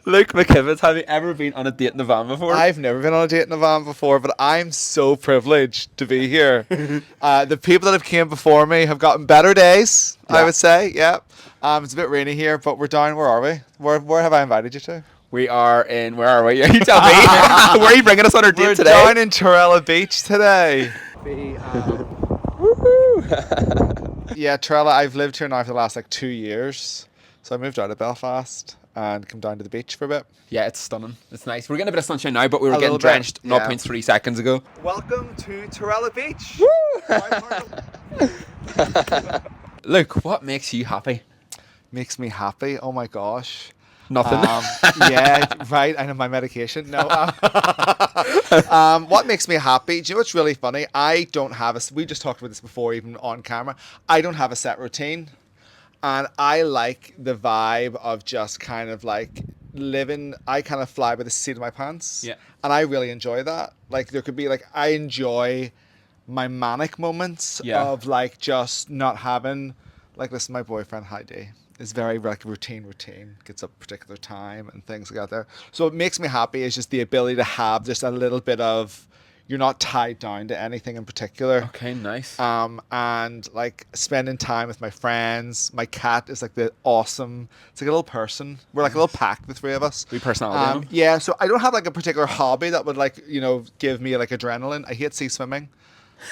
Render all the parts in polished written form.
Luke McKibbens, have you ever been on a date in the van before? I've never been on a date in a van before, but I'm so privileged to be here. The people that have came before me have gotten better days, I would say. Yeah. It's a bit rainy here, but we're down. Where are we? Where have I invited you to? We are in, where are we? You tell me. Where are you bringing us on our date We're today? down in Torella Beach today. Yeah, Torella, I've lived here now for the last 2 years. So I moved out of Belfast and come down to the beach for a bit. Yeah, it's stunning. It's nice. We're getting a bit of sunshine now, but we were A getting little bit, drenched yeah. 0.3 seconds ago. Welcome to Torella Beach. Luke, what makes you happy? Makes me happy. Oh my gosh. Nothing. Yeah, right. I know my medication. No. What makes me happy? Do you know what's really funny? I don't have we just talked about this before, even on camera. I don't have a set routine. And I like the vibe of just kind of living. I kind of fly by the seat of my pants. Yeah. And I really enjoy that. There could be I enjoy my manic moments of just not having, listen, my boyfriend, Heidi, is very routine, gets up a particular time and things like that. So what makes me happy is just the ability to have just a little bit of, you're not tied down to anything in particular. Okay, nice. And spending time with my friends. My cat is the awesome, it's like a little person. We're a little pack, the three of us. We personality. Yeah, so I don't have a particular hobby that would give me adrenaline. I hate sea swimming.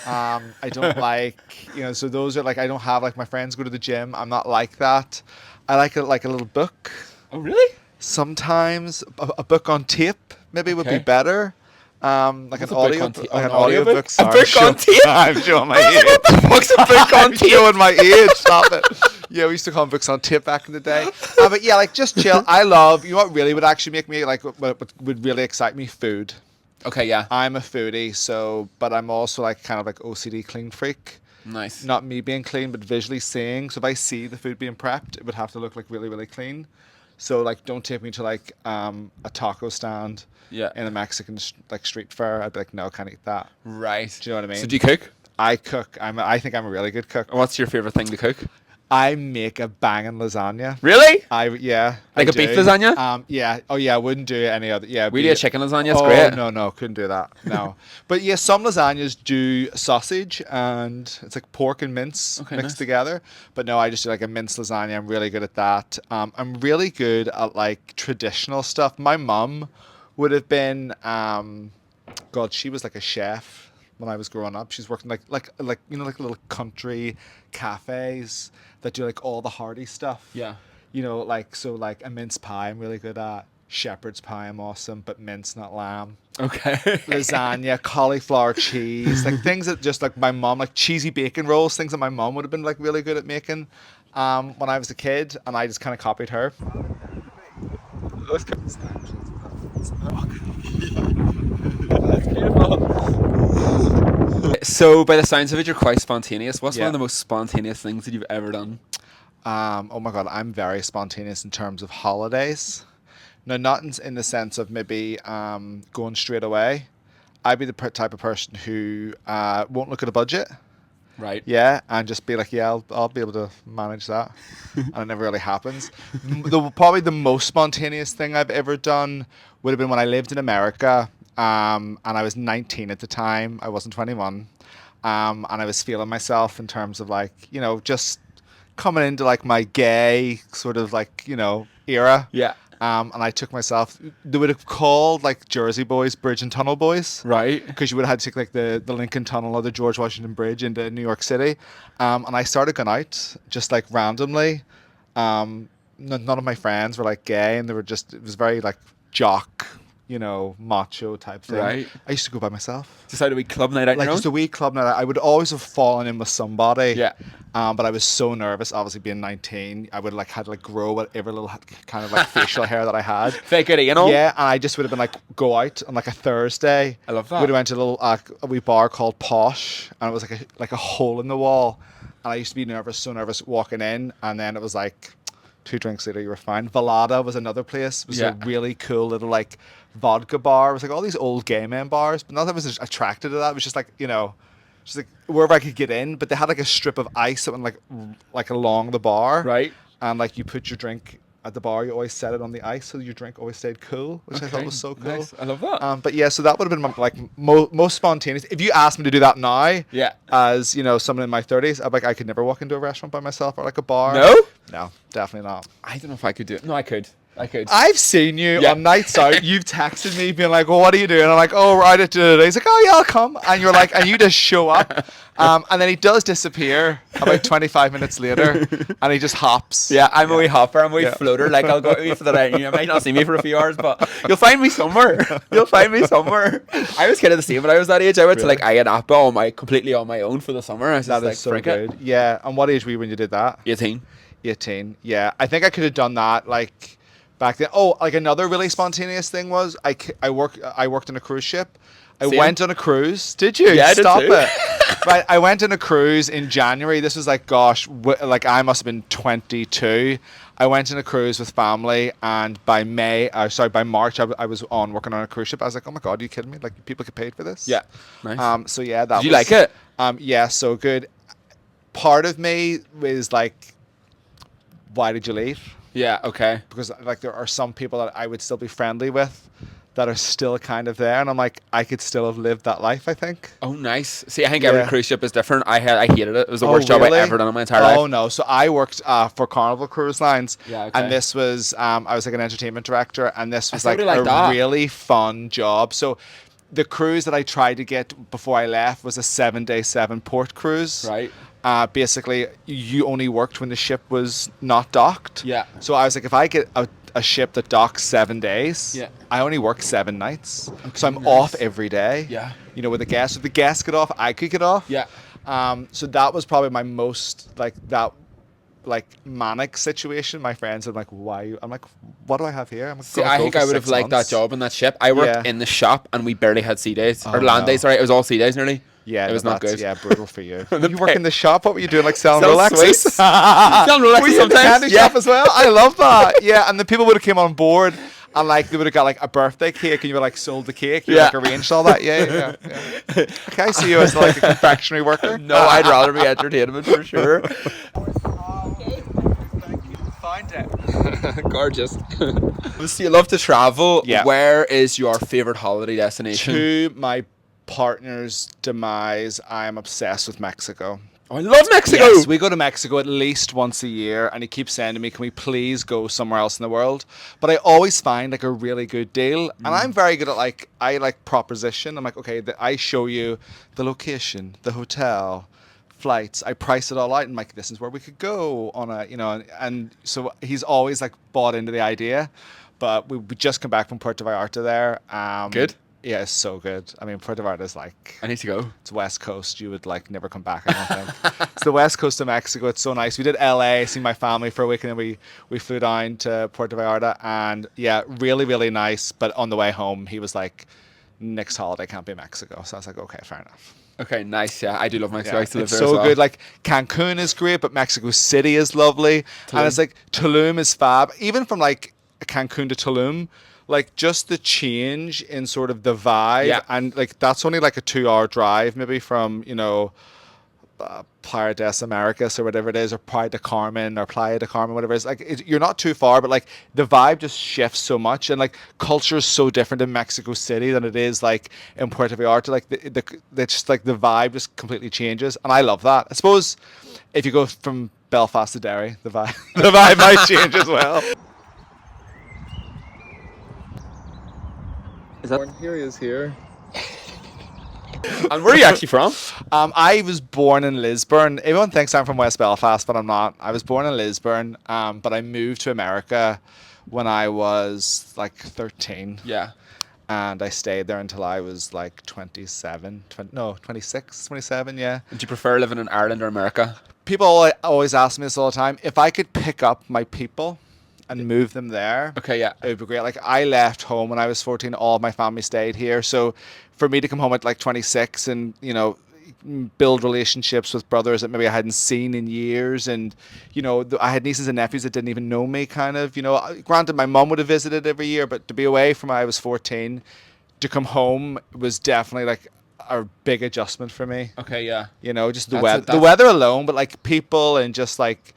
I don't so those are I don't have my friends go to the gym. I'm not like that. I like a little book. Oh, really? Sometimes a book on tape maybe would be better. An audio book. A book on tape? I'm showing my age. What the fuck's a book on tape? Showing my age. Stop it. Yeah, we used to call them books on tape back in the day. But yeah, just chill. I love. You know what really would actually make me what would really excite me? Food. Okay, yeah. I'm a foodie, but I'm also kind of OCD clean freak. Nice. Not me being clean, but visually seeing. So if I see the food being prepped, it would have to look really, really clean. So don't take me to a taco stand. Yeah. In a Mexican street fair. I'd be no, can't eat that. Right. Do you know what I mean? So do you cook? I cook. I think I'm a really good cook. What's your favorite thing to cook? I make a banging lasagna. Really? Yeah. Like a beef lasagna? Yeah. Oh yeah, I wouldn't do any other. Yeah. We do a chicken lasagna. It's great. No, couldn't do that. No. But yeah, some lasagnas do sausage and it's pork and mince mixed together. But no, I just do a minced lasagna. I'm really good at that. I'm really good at traditional stuff. My mum would have been, God, she was a chef when I was growing up. She's working little country cafes that do all the hearty stuff. Yeah. A mince pie I'm really good at. Shepherd's pie I'm awesome, but mince, not lamb. Okay. Lasagna, cauliflower cheese, things that just my mom, cheesy bacon rolls, things that my mom would have been really good at making when I was a kid, and I just kind of copied her. So, by the sounds of it, you're quite spontaneous. What's one Yeah. of the most spontaneous things that you've ever done? Oh my God, I'm very spontaneous in terms of holidays. No, not in the sense of maybe going straight away. I'd be the type of person who won't look at a budget. Right. Yeah, and just be yeah, I'll be able to manage that. And it never really happens. Probably the most spontaneous thing I've ever done would have been when I lived in America, and I was 19 at the time. I wasn't 21. And I was feeling myself in terms of just coming into my gay sort of era. Yeah. And I took myself, they would have called Jersey boys Bridge and Tunnel boys. Right. Because you would have had to take the Lincoln Tunnel or the George Washington Bridge into New York City. And I started going out just randomly. None of my friends were gay, and they were just, it was very jock, macho type thing. Right. I used to go by myself. Just out a wee club night out your own? Just a wee club night. I would always have fallen in with somebody. Yeah. But I was so nervous, obviously being 19. I would had to grow whatever little kind of facial hair that I had. Fake it, Yeah, and I just would have been go out on a Thursday. I love that. We'd have went to a wee bar called Posh, and it was a hole in the wall. And I used to be so nervous walking in, and then it was 2 drinks later, you were fine. Velada was another place. It was a really cool little vodka bar. It was all these old gay men bars, but not that I was attracted to that. It was just just wherever I could get in. But they had a strip of ice that went along the bar. Right. And you put your drink at the bar, you always set it on the ice so your drink always stayed cool, which I thought was so cool. Nice. I love that. But yeah, so that would have been my, like most spontaneous. If you asked me to do that now, Yeah. as you know, someone in my 30s, I'm like, I could never walk into a restaurant by myself or like a bar. No, definitely not. I don't know if I could do it. No, I could. I've seen you Yeah. on nights out. You've texted me being like, well, what are you doing? I'm like, oh, we're out at today. He's like, oh, yeah, I'll come. And you're like, and you just show up. And then he does disappear about 25 minutes later and he just hops. Yeah, I'm a wee hopper. I'm a wee floater. Like, I'll go away for the night. You might not see me for a few hours, but you'll find me somewhere. I was kind of the same when I was that age. I went to like Ayia completely on my own for the summer. I was That just is so good. Yeah. And what age were you when you did that? 18. 18. Yeah. I think I could have done that like back then. Oh, like another really spontaneous thing was I worked on a cruise ship. I went on a cruise. Did you? Yeah, I did Stop too. it. Right, I went on a cruise in January. This was like, gosh, like I must have been 22. I went on a cruise with family, and by March, I was working on a cruise ship. I was like, oh my God, are you kidding me? Like, people get paid for this? Yeah. Nice. So yeah, that Did you like it? Yeah, so good. Part of me was like, why did you leave? Yeah, okay. Because like there are some people that I would still be friendly with that are still kind of there, and I'm like, I could still have lived that life, I think. Oh, nice. See, I think every cruise ship is different. I hated it. It was the worst job I really? ever done in my entire life. Oh no! So I worked for Carnival Cruise Lines, Yeah, okay. and this was I was like an entertainment director, and this was somebody like like that. really fun job. So the cruise that I tried to get before I left was a 7-day 7-port cruise. Right. Basically, you only worked when the ship was not docked. Yeah. So I was like, if I get a ship that docks 7 days, Yeah. I only work 7 nights. Okay, So I'm nice. off every day. Yeah. You know, with the guests, if the guests get off, I could get off. Yeah. So that was probably my most manic situation. My friends are like, why? I'm like, what do I have here? I'm like, See, I think I would have liked that job in that ship. I worked in the shop and we barely had sea days. Or land days, sorry. It was all sea days nearly. Yeah, it was not good. Yeah, brutal for you. The You work in the shop. What were you doing? Like selling Sell Rolexes? sweets. Selling Rolexes Were you in the sometimes. candy shop as well? I love that. Yeah, and the people would have came on board and like they would have got like a birthday cake and you would like sold the cake. You like arranged all that. Yeah. Okay, I see you as like a confectionery worker. No, I'd rather be entertainment for sure. Find it. Gorgeous. So you love to travel. Yeah. Where is your favorite holiday destination? To my partner's demise, I am obsessed with Mexico. Oh, I love Mexico. Yes, we go to Mexico at least once a year, and he keeps saying to me, can we please go somewhere else in the world? But I always find like a really good deal, and I'm very good at I like proposition. I'm like, okay, I show you the location, the hotel, flights, I price it all out, and like, this is where we could go on a, and so he's always like bought into the idea. But we just come back from Puerto Vallarta there. Good. Yeah, it's so good. I mean, Puerto Vallarta is like, I need to go. it's West Coast. You would like never come back, I don't think. It's the West Coast of Mexico. It's so nice. We did LA, see my family for a week, and then we flew down to Puerto Vallarta, and yeah, really, really nice. But on the way home, he was like, next holiday can't be Mexico. So I was like, okay, fair enough. Okay, nice. Yeah, I do love Mexico. Yeah, I used to live it's there so as well. good. Like Cancun is great, but Mexico City is lovely, and it's like Tulum is fab. Even from like Cancun to Tulum, like just the change in sort of the vibe, and like that's only like a 2-hour drive, maybe from Playa de Americas or whatever it is, or Playa de Carmen, whatever it is. Like you're not too far, but like the vibe just shifts so much, and like culture is so different in Mexico City than it is like in Puerto Vallarta. Like it's just like the vibe just completely changes, and I love that. I suppose if you go from Belfast to Derry, the vibe might change as well. Is that? Here he is here. And where are you actually from? I was born in Lisburn. Everyone thinks I'm from West Belfast, but I'm not. I was born in Lisburn, but I moved to America when I was like 13. Yeah. And I stayed there until I was like 27, 26, 27, yeah. Do you prefer living in Ireland or America? People always ask me this all the time. If I could pick up my people and move them there, Okay, yeah. it would be great. Like I left home when I was 14. All of my family stayed here. So for me to come home at like 26 and, build relationships with brothers that maybe I hadn't seen in years. And, I had nieces and nephews that didn't even know me kind of, granted my mum would have visited every year, but to be away from when I was 14 to come home was definitely like a big adjustment for me. Okay, yeah. Just the weather alone, but like people and just like,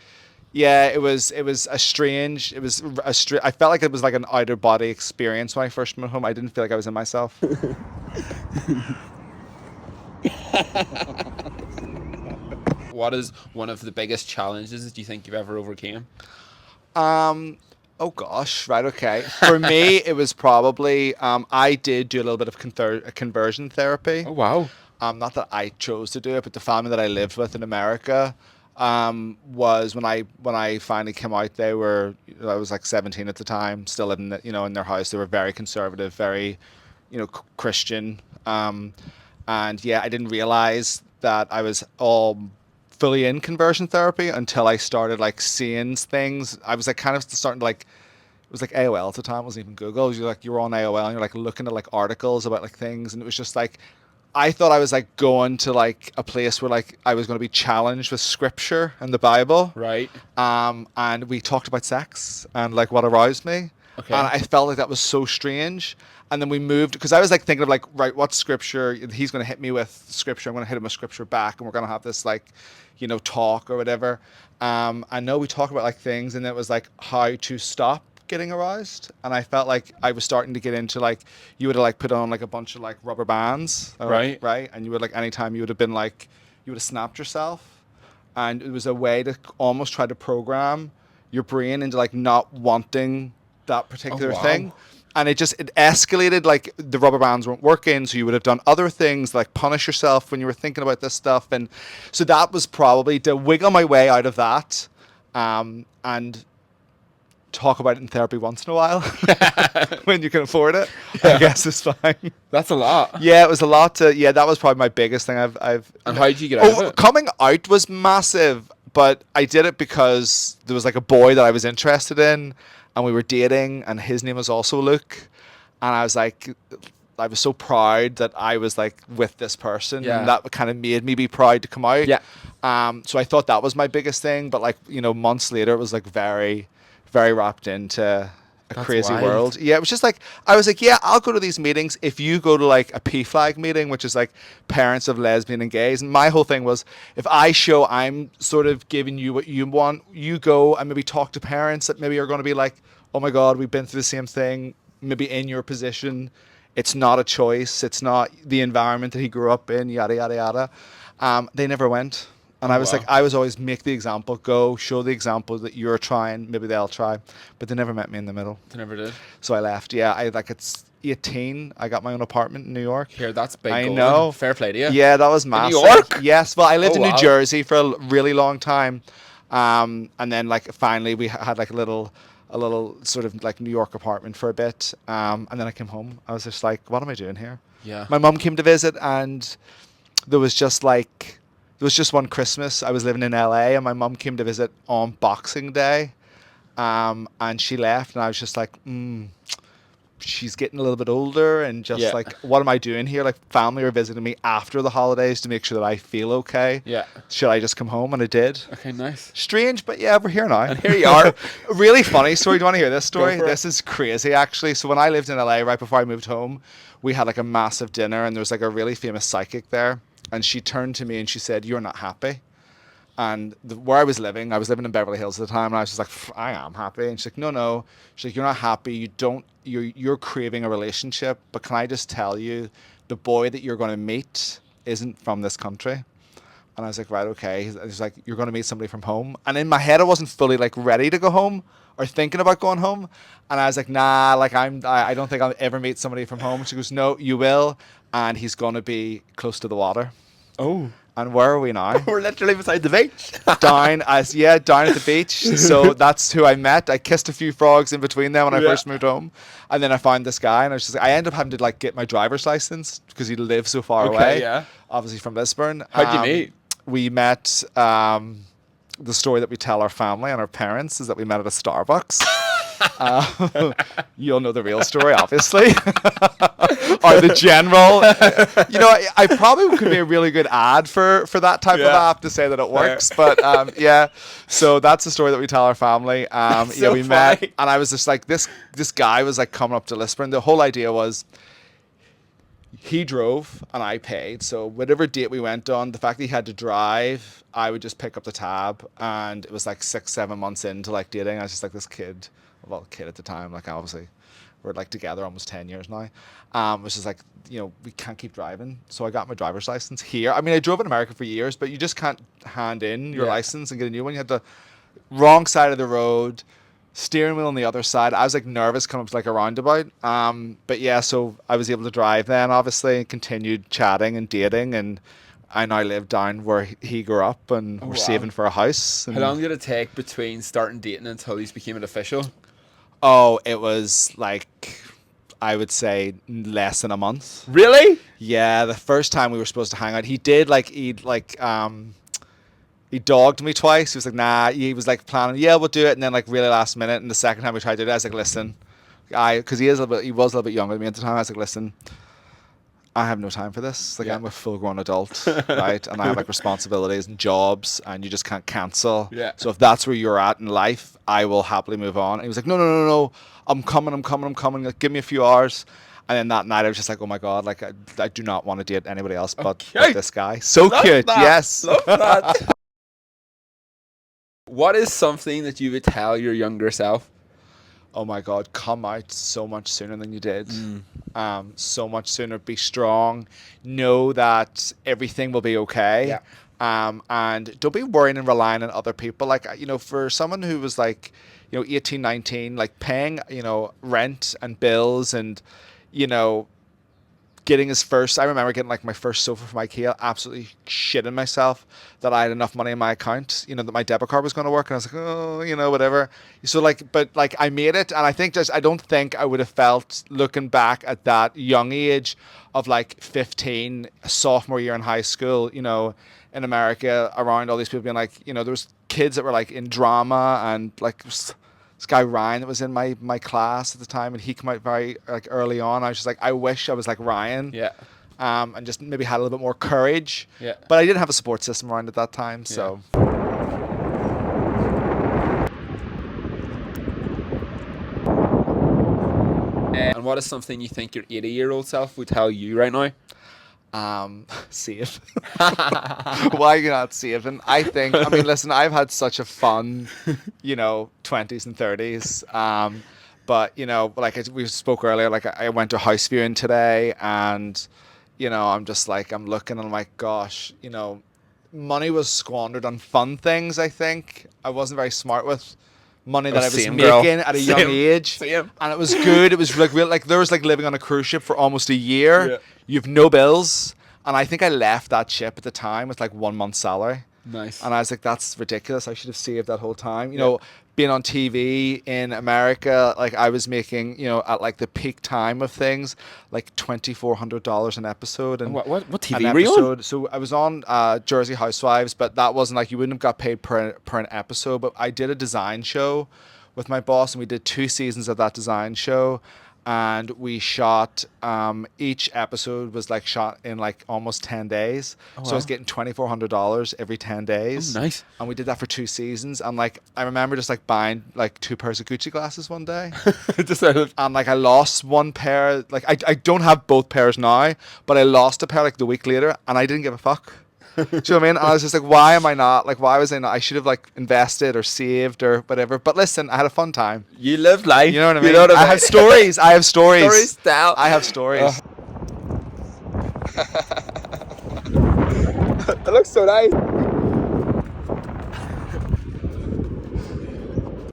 Yeah, it was a strange. It was I felt like it was like an outer body experience when I first moved home. I didn't feel like I was in myself. What is one of the biggest challenges do you think you've ever overcame? Oh gosh, right, okay. For me, it was probably I did do a little bit of conversion therapy. Oh wow. Not that I chose to do it, but the family that I lived with in America was when I finally came out. I was like 17 at the time, still living in their house. They were very conservative, very Christian, and yeah, I didn't realize that I was all fully in conversion therapy until I started like seeing things. I was like kind of starting to like it was like AOL at the time. It wasn't even Google. It was like you were on AOL and you're like looking at like articles about like things, and it was just like I thought I was like going to like a place where like I was going to be challenged with scripture and the Bible. Right. And we talked about sex and like what aroused me. Okay. And I felt like that was so strange. And then we moved because I was like thinking of like, right, what scripture he's going to hit me with scripture. I'm going to hit him with scripture back, and we're going to have this like, talk or whatever. I know we talk about like things, and it was like how to stop getting aroused, and I felt like I was starting to get into like you would have like put on like a bunch of like rubber bands, right, and you would like anytime you would have been like you would have snapped yourself, and it was a way to almost try to program your brain into like not wanting that particular thing. And it escalated, like the rubber bands weren't working, so you would have done other things like punish yourself when you were thinking about this stuff. And so that was probably to wiggle my way out of that, and talk about it in therapy once in a while when you can afford it. Yeah. I guess it's fine. That's a lot. Yeah, it was a lot that was probably my biggest thing I've And how did you get out of it? Coming out was massive, but I did it because there was like a boy that I was interested in, and we were dating, and his name was also Luke, and I was so proud that I was like with this person, and that kind of made me be proud to come out. Yeah. So I thought that was my biggest thing, but like months later, it was like very, very wrapped into a crazy world. Yeah, it was just like I was like, yeah, I'll go to these meetings if you go to like a PFLAG meeting, which is like parents of lesbian and gays. And my whole thing was, if I show I'm sort of giving you what you want, you go and maybe talk to parents that maybe are going to be like, oh my God, we've been through the same thing. Maybe in your position, it's not a choice. It's not the environment that he grew up in. Yada yada yada. They never went. And I was like, I was always make the example, go show the example that you're trying. Maybe they'll try, but they never met me in the middle. They never did. So I left. Yeah, it's 18. I got my own apartment in New York. Here, that's big. I know. Fair play to you. Yeah, that was massive. In New York? Yes. Well, I lived in New Jersey for a really long time, and then like finally we had like a little sort of like New York apartment for a bit, and then I came home. I was just like, what am I doing here? Yeah. My mum came to visit, and there was just one Christmas. I was living in LA, and my mum came to visit on Boxing Day, and she left, and I was just like, she's getting a little bit older, and just like, what am I doing here? Like, family are visiting me after the holidays to make sure that I feel okay. Yeah. Should I just come home? And I did. Okay, nice. Strange, but yeah, we're here now. And here you are. Really funny story. Do you want to hear this story? Go for it. This is crazy, actually. So when I lived in LA, right before I moved home, we had like a massive dinner, and there was like a really famous psychic there. And she turned to me and she said, "You're not happy." And where I was living in Beverly Hills at the time, and I was just like, "I am happy." And she's like, No. She's like, "You're not happy. You're craving a relationship. But can I just tell you, the boy that you're going to meet isn't from this country." And I was like, right, okay. He's like, "You're going to meet somebody from home." And in my head, I wasn't fully like ready to go home or thinking about going home. And I was like, nah, like I don't think I'll ever meet somebody from home. She goes, "No, you will. And he's going to be close to the water." Oh. And where are we now? We're literally beside the beach. down at the beach. So that's who I met. I kissed a few frogs in between them when I first moved home. And then I found this guy, and I was just like, I ended up having to like get my driver's license because he lived so far away. Yeah. Obviously from Lisburn. How'd you meet? We met, the story that we tell our family and our parents is that we met at a Starbucks. You'll know the real story, obviously. Or the general. I probably could be a really good ad for that type of app to say that it works. But yeah, so that's the story that we tell our family. So we met, and I was just like, this guy was like coming up to Lisburn. The whole idea was, he drove and I paid. So whatever date we went on, the fact that he had to drive, I would just pick up the tab. And it was like 6-7 months into like dating. I was just like this kid, well, kid at the time, like obviously we're like together almost 10 years now. Which is like, you know, we can't keep driving. So I got my driver's license here. I mean, I drove in America for years, but you just can't hand in your license and get a new one. You had the wrong side of the road, steering wheel on the other side. I was like nervous coming up to like a roundabout. But yeah, so I was able to drive then, obviously, and continued chatting and dating. And I now live down where he grew up, and we're saving for a house. And how long did it take between starting dating until you became an official? Oh, it was like, I would say less than a month. Really? Yeah, the first time we were supposed to hang out, he dogged me twice. He was like, nah, he was like planning, yeah, we'll do it. And then like really last minute. And the second time we tried to do it, I was like, listen, because he was a little bit younger than me at the time. I was like, listen, I have no time for this. Like, I'm a full-grown adult, right? And I have like responsibilities and jobs, and you just can't cancel. Yeah. So if that's where you're at in life, I will happily move on. And he was like, no. I'm coming. Like, give me a few hours. And then that night, I was just like, oh my God, like I do not want to date anybody else but this guy. So Love cute. that. Yes. Love that. What is something that you would tell your younger self? Oh my God, come out so much sooner than you did. So much sooner. Be strong. Know that everything will be okay. Yeah. And don't be worrying and relying on other people. Like, you know, for someone who was like, you know, 18, 19, like paying, you know, rent and bills and, you know, getting his first, I remember getting like my first sofa from IKEA, absolutely shitting myself that I had enough money in my account, you know, that my debit card was going to work. And I was like, oh, you know, whatever. So like, but like I made it. And I think I don't think I would have felt looking back at that young age of like 15, sophomore year in high school, you know, in America, around all these people being like, you know, there was kids that were like in drama, and like this guy Ryan that was in my class at the time, and he came out very like early on. I was just like, I wish I was like Ryan. Yeah. And just maybe had a little bit more courage. Yeah. But I didn't have a support system around at that time, so. And what is something you think your 80-year-old self would tell you right now? Save. Why are you not saving? I think, I mean, listen, I've had such a fun, you know, 20s and 30s. But, you know, like we spoke earlier, like I went to a house viewing today, and, you know, I'm just like, I'm looking and I'm like, gosh, you know, money was squandered on fun things, I think. I wasn't very smart with money that I was making at a young age. Same. And it was good. It was like real, like there was like living on a cruise ship for almost a year. Yeah. You've no bills. And I think I left that ship at the time with like 1 month's salary. Nice. And I was like, that's ridiculous. I should have saved that whole time. You know, being on TV in America, like I was making, you know, at like the peak time of things, like $2,400 an episode. And what TV were you on? So I was on Jersey Housewives, but that wasn't like, you wouldn't have got paid per an episode. But I did a design show with my boss, and we did 2 seasons of that design show. And we shot, each episode was like shot in like almost 10 days. Oh, so I was getting $2,400 every 10 days. Oh, nice. And we did that for 2 seasons. And like, I remember just like buying like 2 pairs of Gucci glasses one day. And like I lost 1 pair. Like I don't have both pairs now, but I lost a pair like the week later, and I didn't give a fuck. Do you know what I mean? And I was just like, why am I not? Like, why was I not? I should have like invested or saved or whatever. But listen, I had a fun time. You lived life. You know what I mean? You know what I mean? I have stories. I have stories. Stories tell. I have stories. That looks so nice.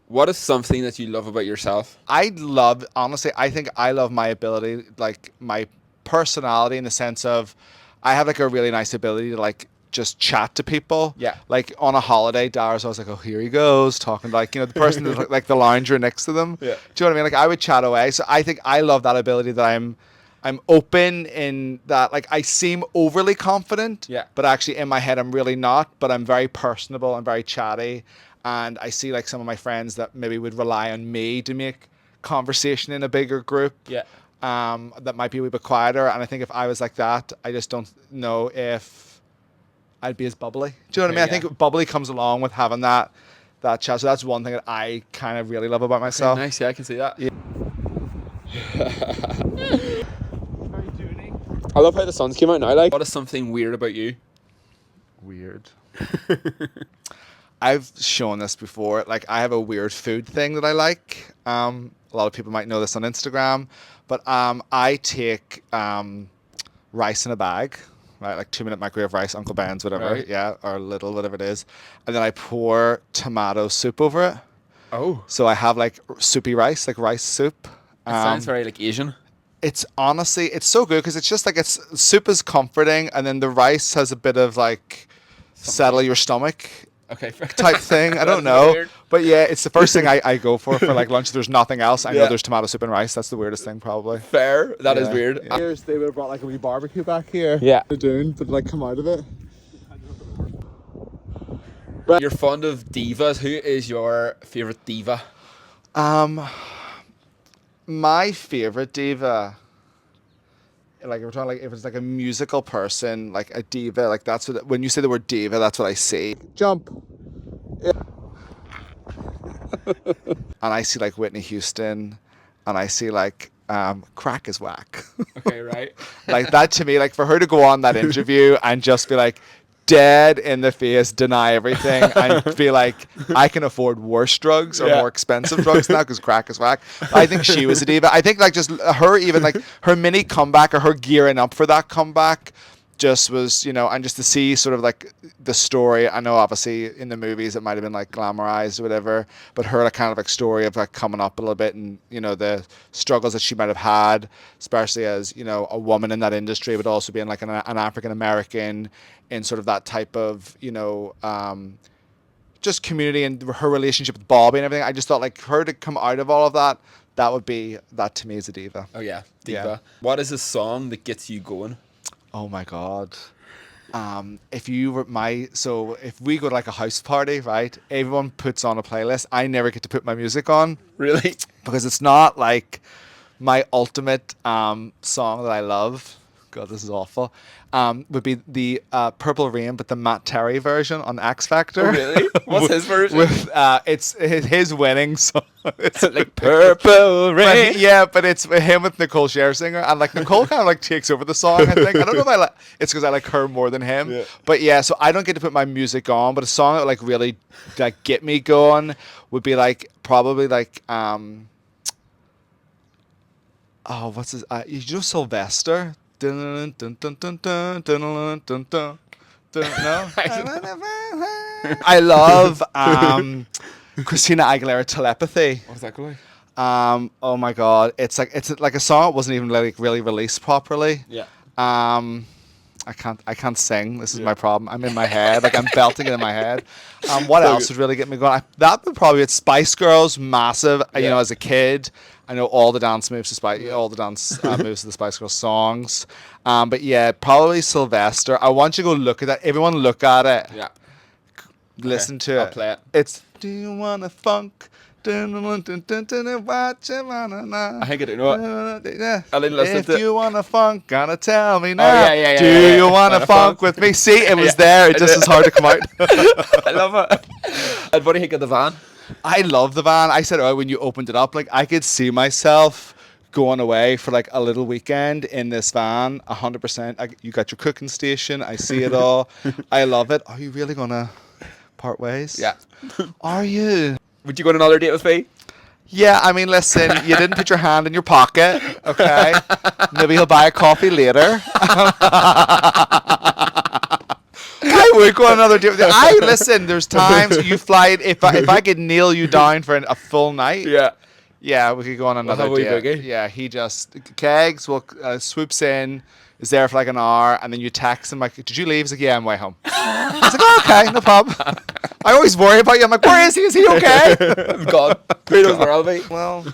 What is something that you love about yourself? Honestly, I think I love my ability, like my personality, in the sense of I have like a really nice ability to like just chat to people. Yeah. Like on a holiday, Dara's always like, oh, here he goes, talking to like, you know, the person that's like the lounger next to them. Yeah. Do you know what I mean? Like I would chat away. So I think I love that ability, that I'm open in that, like I seem overly confident. Yeah. But actually in my head I'm really not. But I'm very personable. I'm very chatty. And I see like some of my friends that maybe would rely on me to make conversation in a bigger group. Yeah. That might be a wee bit quieter. And I think if I was like that, I just don't know if I'd be as bubbly. Do you know what I mean? I think bubbly comes along with having that chat. So that's one thing that I kind of really love about myself. Okay, nice, yeah, I can see that. Yeah. I love how the sun's came out now. Like, what is something weird about you? Weird. I've shown this before. Like, I have a weird food thing that I like. A lot of people might know this on Instagram, but I take rice in a bag, right? Like 2-minute microwave rice, Uncle Ben's, whatever, Right. yeah, or little, whatever it is, and then I pour tomato soup over it. Oh, So I have like soupy rice, like rice soup. it sounds very like Asian. It's honestly, it's so good because it's just like soup is comforting, and then the rice has a bit of like settle your stomach Okay, fair. type thing. I don't That's really know, weird. but yeah, it's the first thing I go for like lunch. There's nothing else. I know Yeah. there's tomato soup and rice. That's the weirdest thing probably. Fair. That is Yeah. weird. Yeah. Here's they would have brought like a wee barbecue back here. Yeah. The dune, but like come out of it. You're fond of divas. Who is your favorite diva? My favorite diva. Like we're talking like if it's like a musical person, like a diva, like that's what when you say the word diva, that's what I see. Jump. Yeah. And I see like Whitney Houston, and I see like crack is whack. Okay, right. Like that to me, like for her to go on that interview and just be like dead in the face, deny everything, and be like, I can afford worse drugs or Yeah. more expensive drugs now because crack is whack. I think she was a diva. I think like just her, even like her mini comeback or her gearing up for that comeback just was, you know, and just to see sort of like the story. I know obviously in the movies it might have been like glamorized or whatever, but her like kind of like story of like coming up a little bit and, you know, the struggles that she might have had, especially as, you know, a woman in that industry, but also being like an African American in sort of that type of, you know, just community and her relationship with Bobby and everything. I just thought like her to come out of all of that, that to me is a diva. Oh yeah, diva. Yeah. What is a song that gets you going? Oh my God. If you were if we go to like a house party, right? Everyone puts on a playlist. I never get to put my music on Really? because it's not like my ultimate song that I love. God, this is awful. Would be the Purple Rain, but the Matt Terry version on X Factor. Oh, really? What's his version? With it's his winning song. It's Like Purple Rain. but it's him with Nicole Scherzinger, and like Nicole kind of like takes over the song. I think I don't know if it's because I like her more than him. Yeah. But yeah, so I don't get to put my music on, but a song that would like really like get me going would be like probably like oh what's his you know Sylvester. Dun, dun, dun, dun, dun, dun, dun, dun, dun, dun, no? I love Christina Aguilera Telepathy. What does that go like? Oh my God, it's like a song that wasn't even like really released properly. Yeah. I can't sing. This is my problem. I'm in my head, like I'm belting it in my head. What else would really get me going? That would probably be Spice Girls, massive. You Yeah. know, as a kid, I know all the dance moves to all the dance moves to the Spice Girls songs. But yeah, probably Sylvester. I want you to go look at that. Everyone, look at it. Yeah. Listen Okay, to I'll it. play it. It's Do You Wanna Funk? Dun, dun, dun, dun, dun, dun, what you wanna know? I think I do know it. Yeah. I didn't listen If to it. you wanna funk, gonna tell me now. yeah, Do yeah, you wanna Wanna funk funk? with me? See, it was Yeah, there. It I just did. is hard to come out. I love it. And what do you think of the van? I love the van. I said when you opened it up, like I could see myself going away for like a little weekend in this van. 100%. You got your cooking station. I see it all. I love it. Are you really gonna part ways? Yeah. Are you? Would you go on another date with me? Yeah, I mean, listen, you didn't put your hand in your pocket, okay? Maybe he'll buy a coffee later. I would go on another date with you. Listen, there's times you fly, if I could nail you down for a full night, yeah, we could go on another have a wee date. boogie. Yeah, he just, Kegs will swoops in, is there for like an hour, and then you text him like, did you leave? He's like, yeah, I'm way home. I was like, oh, okay, no problem. I always worry about you. I'm like, where is he? Is he okay? I'm gone. Who knows where I'll be? Well...